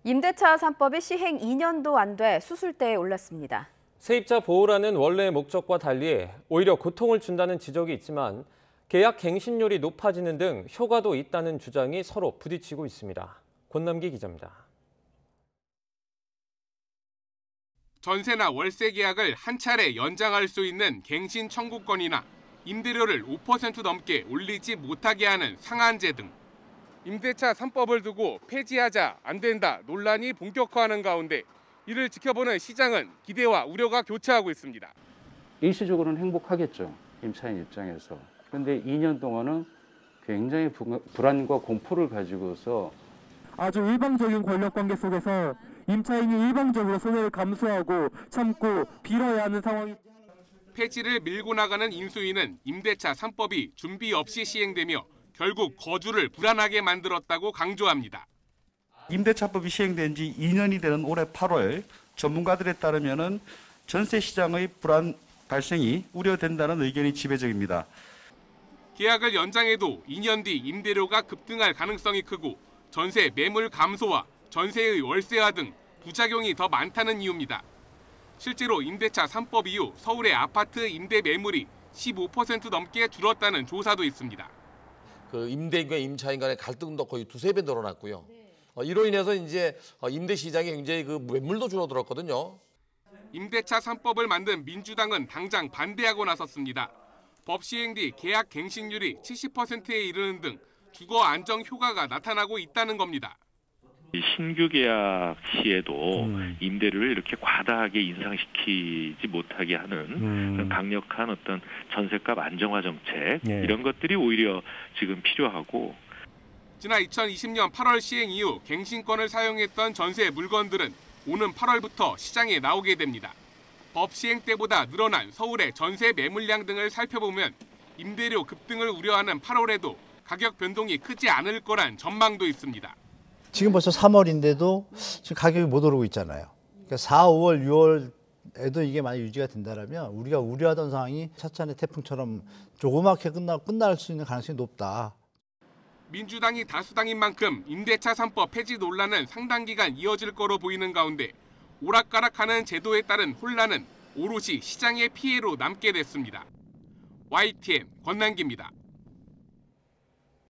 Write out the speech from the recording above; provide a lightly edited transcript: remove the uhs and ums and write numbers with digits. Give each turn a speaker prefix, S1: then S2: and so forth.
S1: 임대차 3법이 시행 2년도 안 돼 수술대에 올랐습니다.
S2: 세입자 보호라는 원래의 목적과 달리 오히려 고통을 준다는 지적이 있지만 계약 갱신률이 높아지는 등 효과도 있다는 주장이 서로 부딪히고 있습니다. 권남기 기자입니다.
S3: 전세나 월세 계약을 한 차례 연장할 수 있는 갱신 청구권이나 임대료를 5% 넘게 올리지 못하게 하는 상한제 등 임대차 3법을 두고 폐지하자 안 된다 논란이 본격화하는 가운데 이를 지켜보는 시장은 기대와 우려가 교차하고 있습니다.
S4: 일시적으로는 행복하겠죠. 임차인 입장에서. 그런데 2년 동안은 굉장히 불안과 공포를 가지고서
S5: 아주 일방적인 권력관계 속에서 임차인이 일방적으로 손해를 감수하고 참고 빌어야 하는 상황이.
S3: 폐지를 밀고 나가는 인수위는 임대차 3법이 준비 없이 시행되며 결국 거주를 불안하게 만들었다고 강조합니다.
S6: 임대차법이 시행된 지 2년이 되는 올해 8월 전문가들에 따르면 전세 시장의 불안 발생이 우려된다는 의견이 지배적입니다.
S3: 계약을 연장해도 2년 뒤 임대료가 급등할 가능성이 크고 전세 매물 감소와 전세의 월세화 등 부작용이 더 많다는 이유입니다. 실제로 임대차 3법 이후 서울의 아파트 임대 매물이 15% 넘게 줄었다는 조사도 있습니다.
S7: 그 임대인과 임차인 간의 갈등도 거의 2~3배 늘어났고요. 이로 인해서 이제 임대 시장이 굉장히 그 매물도 줄어들었거든요.
S3: 임대차 3법을 만든 민주당은 당장 반대하고 나섰습니다. 법 시행 뒤 계약 갱신률이 70%에 이르는 등 주거 안정 효과가 나타나고 있다는 겁니다.
S8: 신규 계약 시에도 임대료를 이렇게 과다하게 인상시키지 못하게 하는 강력한 어떤 전셋값 안정화 정책 이런 것들이 오히려 지금 필요하고.
S3: 지난 2020년 8월 시행 이후 갱신권을 사용했던 전세 물건들은 오는 8월부터 시장에 나오게 됩니다. 법 시행 때보다 늘어난 서울의 전세 매물량 등을 살펴보면 임대료 급등을 우려하는 8월에도 가격 변동이 크지 않을 거란 전망도 있습니다.
S9: 지금 벌써 3월인데도 지금 가격이 못 오르고 있잖아요. 그러니까 4, 5월, 6월에도 이게 만약 유지가 된다면 우리가 우려하던 상황이 차찬의 태풍처럼 조그맣게 끝날 수 있는 가능성이 높다.
S3: 민주당이 다수당인 만큼 임대차 3법 폐지 논란은 상당 기간 이어질 거로 보이는 가운데 오락가락하는 제도에 따른 혼란은 오롯이 시장의 피해로 남게 됐습니다. YTN 권남기입니다.